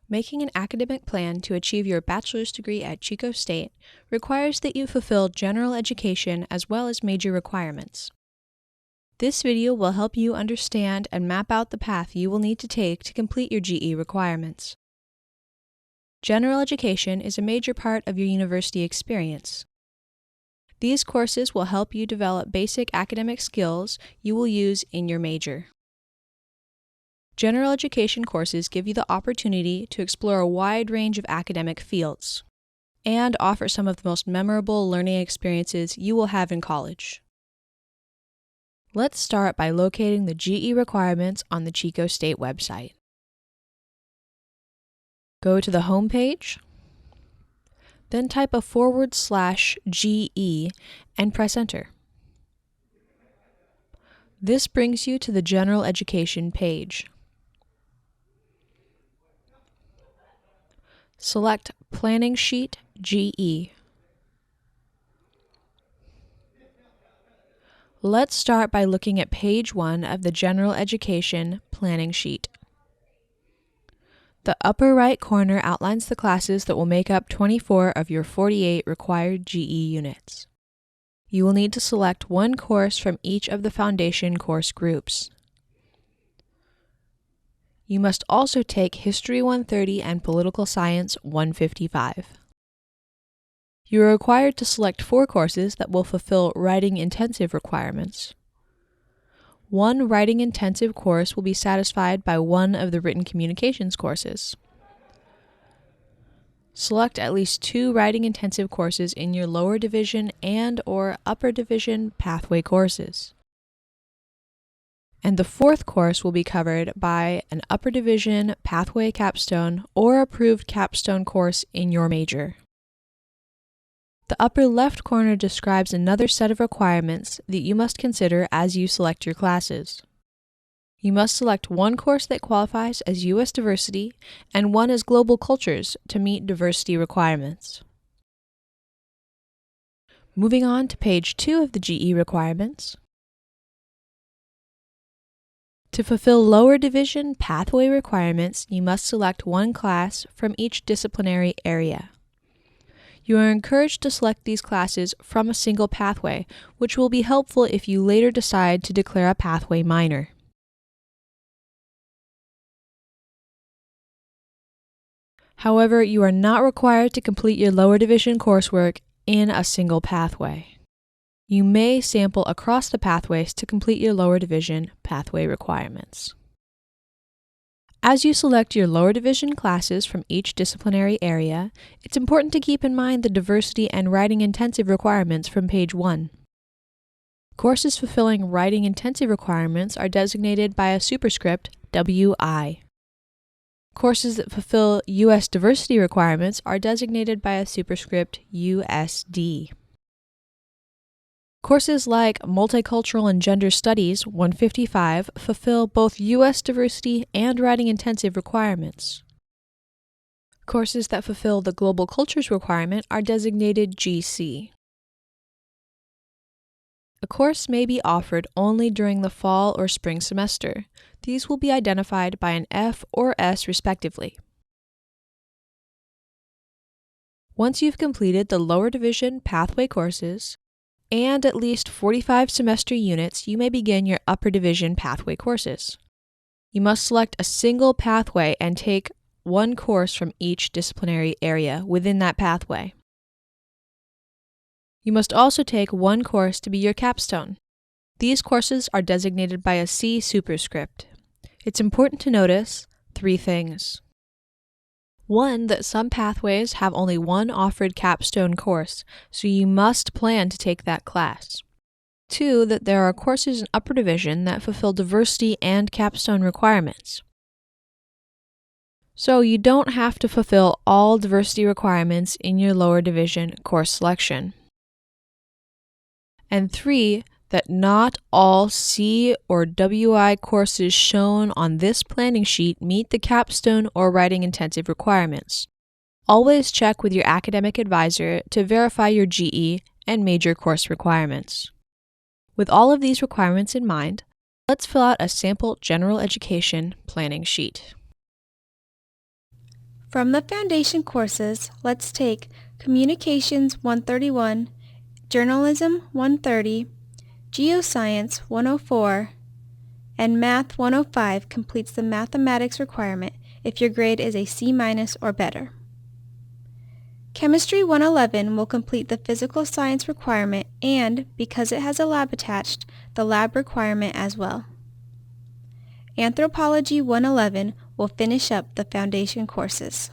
Making an academic plan to achieve your bachelor's degree at Chico State requires that you fulfill general education as well as major requirements. This video will help you understand and map out the path you will need to take to complete your GE requirements. General education is a major part of your university experience. These courses will help you develop basic academic skills you will use in your major. General education courses give you the opportunity to explore a wide range of academic fields and offer some of the most memorable learning experiences you will have in college. Let's start by locating the GE requirements on the Chico State website. Go to the home page, then type a /GE and press enter. This brings you to the General Education page. Select Planning Sheet GE. Let's start by looking at page 1 of the General Education Planning Sheet. The upper right corner outlines the classes that will make up 24 of your 48 required GE units. You will need to select one course from each of the foundation course groups. You must also take History 130 and Political Science 155. You are required to select 4 courses that will fulfill writing intensive requirements. One writing intensive course will be satisfied by one of the written communications courses. Select at least 2 writing intensive courses in your lower division and/or upper division pathway courses. And the 4th course will be covered by an upper division pathway capstone or approved capstone course in your major. The upper left corner describes another set of requirements that you must consider as you select your classes. You must select one course that qualifies as U.S. Diversity and one as Global Cultures to meet diversity requirements. Moving on to page 2 of the GE requirements. To fulfill lower division pathway requirements, you must select one class from each disciplinary area. You are encouraged to select these classes from a single pathway, which will be helpful if you later decide to declare a pathway minor. However, you are not required to complete your lower division coursework in a single pathway. You may sample across the pathways to complete your lower division pathway requirements. As you select your lower division classes from each disciplinary area, it's important to keep in mind the diversity and writing intensive requirements from page 1. Courses fulfilling writing intensive requirements are designated by a superscript WI. Courses that fulfill U.S. diversity requirements are designated by a superscript USD. Courses like Multicultural and Gender Studies 155 fulfill both U.S. diversity and writing intensive requirements. Courses that fulfill the Global Cultures requirement are designated GC. A course may be offered only during the fall or spring semester. These will be identified by an F or S respectively. Once you've completed the lower division pathway courses and at least 45 semester units, you may begin your upper division pathway courses. You must select a single pathway and take one course from each disciplinary area within that pathway. You must also take one course to be your capstone. These courses are designated by a C superscript. It's important to notice 3 things. 1, that some pathways have only one offered capstone course, so you must plan to take that class. 2, that there are courses in upper division that fulfill diversity and capstone requirements. So you don't have to fulfill all diversity requirements in your lower division course selection. And 3, that not all C or WI courses shown on this planning sheet meet the capstone or writing intensive requirements. Always check with your academic advisor to verify your GE and major course requirements. With all of these requirements in mind, let's fill out a sample general education planning sheet. From the foundation courses, let's take Communications 131, Journalism 130, Geoscience 104, and Math 105 completes the mathematics requirement if your grade is a C- or better. Chemistry 111 will complete the physical science requirement and, because it has a lab attached, the lab requirement as well. Anthropology 111 will finish up the foundation courses.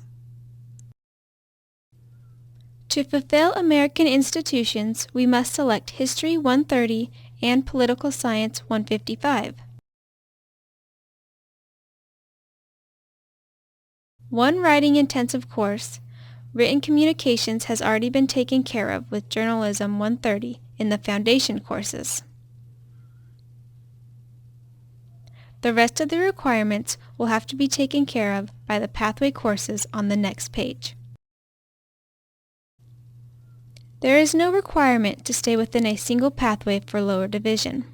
To fulfill American institutions, we must select History 130 and Political Science 155. One writing-intensive course, Written Communications, has already been taken care of with Journalism 130 in the foundation courses. The rest of the requirements will have to be taken care of by the pathway courses on the next page. There is no requirement to stay within a single pathway for lower division.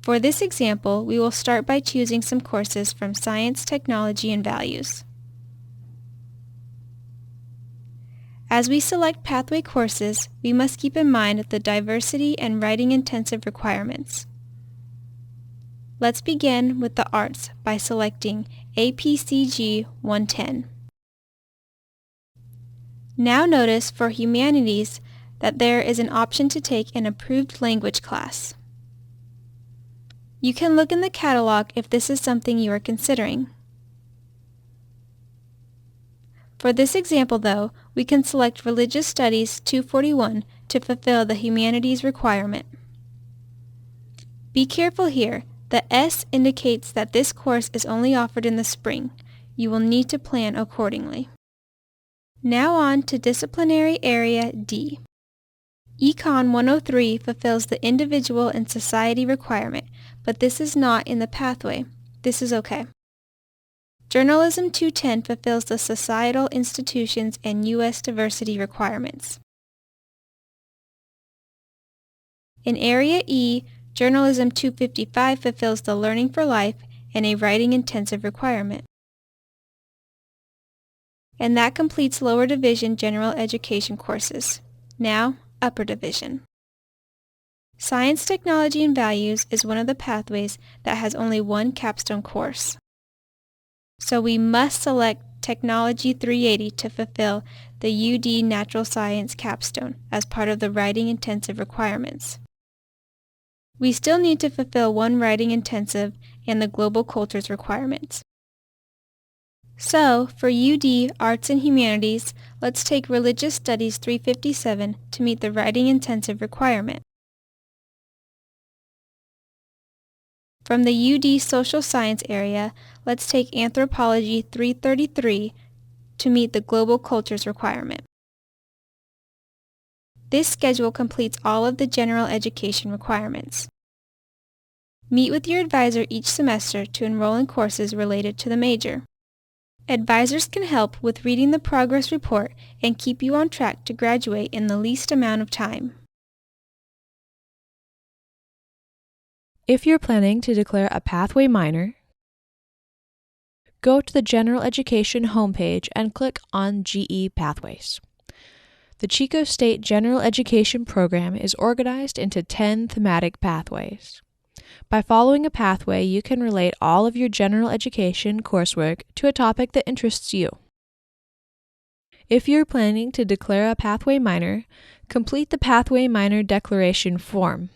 For this example, we will start by choosing some courses from Science, Technology, and Values. As we select pathway courses, we must keep in mind the diversity and writing-intensive requirements. Let's begin with the arts by selecting APCG 110. Now notice for humanities that there is an option to take an approved language class. You can look in the catalog if this is something you are considering. For this example, though, we can select Religious Studies 241 to fulfill the humanities requirement. Be careful here. The S indicates that this course is only offered in the spring. You will need to plan accordingly. Now on to Disciplinary Area D. Econ 103 fulfills the individual and society requirement, but this is not in the pathway. This is okay. Journalism 210 fulfills the societal institutions and U.S. diversity requirements. In Area E, Journalism 255 fulfills the Learning for Life and a writing-intensive requirement. And that completes lower division general education courses. Now, upper division. Science, Technology, and Values is one of the pathways that has only one capstone course. So we must select Technology 380 to fulfill the UD Natural Science capstone as part of the writing-intensive requirements. We still need to fulfill one writing-intensive and the Global Cultures requirements. So, for UD Arts and Humanities, let's take Religious Studies 357 to meet the writing-intensive requirement. From the UD Social Science area, let's take Anthropology 333 to meet the Global Cultures requirement. This schedule completes all of the general education requirements. Meet with your advisor each semester to enroll in courses related to the major. Advisors can help with reading the progress report and keep you on track to graduate in the least amount of time. If you're planning to declare a pathway minor, go to the General Education homepage and click on GE Pathways. The Chico State General Education program is organized into 10 thematic pathways. By following a pathway, you can relate all of your general education coursework to a topic that interests you. If you're planning to declare a pathway minor, complete the Pathway Minor Declaration form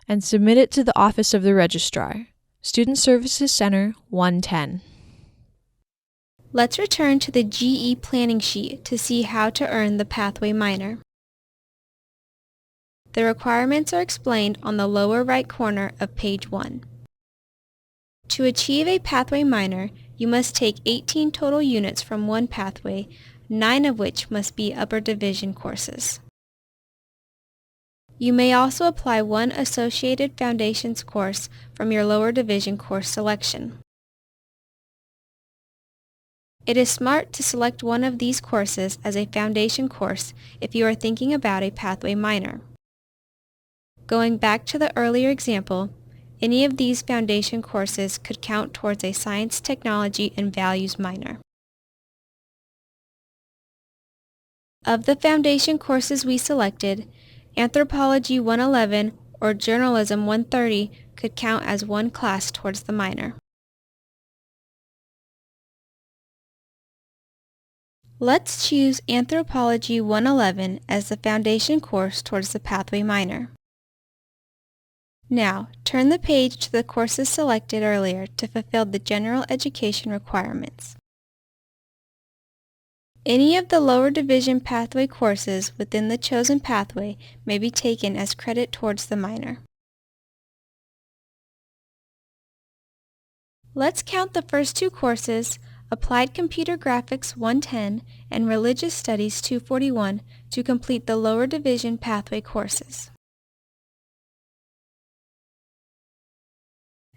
and submit it to the Office of the Registrar, Student Services Center 110. Let's return to the GE planning sheet to see how to earn the pathway minor. The requirements are explained on the lower right corner of page 1. To achieve a pathway minor, you must take 18 total units from one pathway, 9 of which must be upper division courses. You may also apply one associated foundations course from your lower division course selection. It is smart to select one of these courses as a foundation course if you are thinking about a pathway minor. Going back to the earlier example, Any of these foundation courses could count towards a Science, Technology, and Values minor. Of the foundation courses we selected, Anthropology 111 or Journalism 130 could count as one class towards the minor. Let's choose Anthropology 111 as the foundation course towards the Pathway minor. Now, turn the page to the courses selected earlier to fulfill the general education requirements. Any of the lower division pathway courses within the chosen pathway may be taken as credit towards the minor. Let's count the first two courses, Applied Computer Graphics 110 and Religious Studies 241, to complete the lower division pathway courses.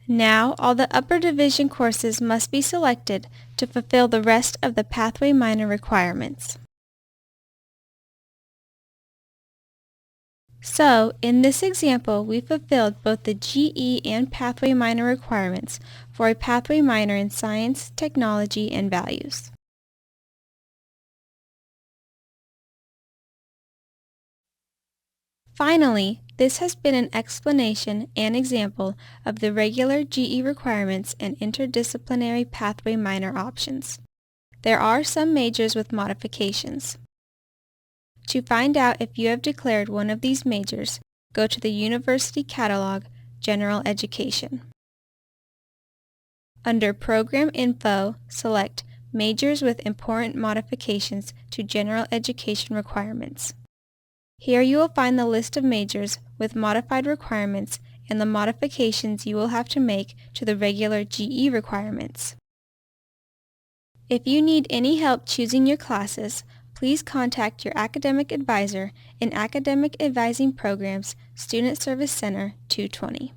Now, all the upper division courses must be selected to fulfill the rest of the pathway minor requirements. So, in this example, we fulfilled both the GE and Pathway minor requirements for a Pathway minor in Science, Technology, and Values. Finally, this has been an explanation and example of the regular GE requirements and interdisciplinary Pathway minor options. There are some majors with modifications. To find out if you have declared one of these majors, go to the University Catalog, General Education. Under Program Info, select Majors with Important Modifications to General Education Requirements. Here you will find the list of majors with modified requirements and the modifications you will have to make to the regular GE requirements. If you need any help choosing your classes, please contact your academic advisor in Academic Advising Programs, Student Service Center 220.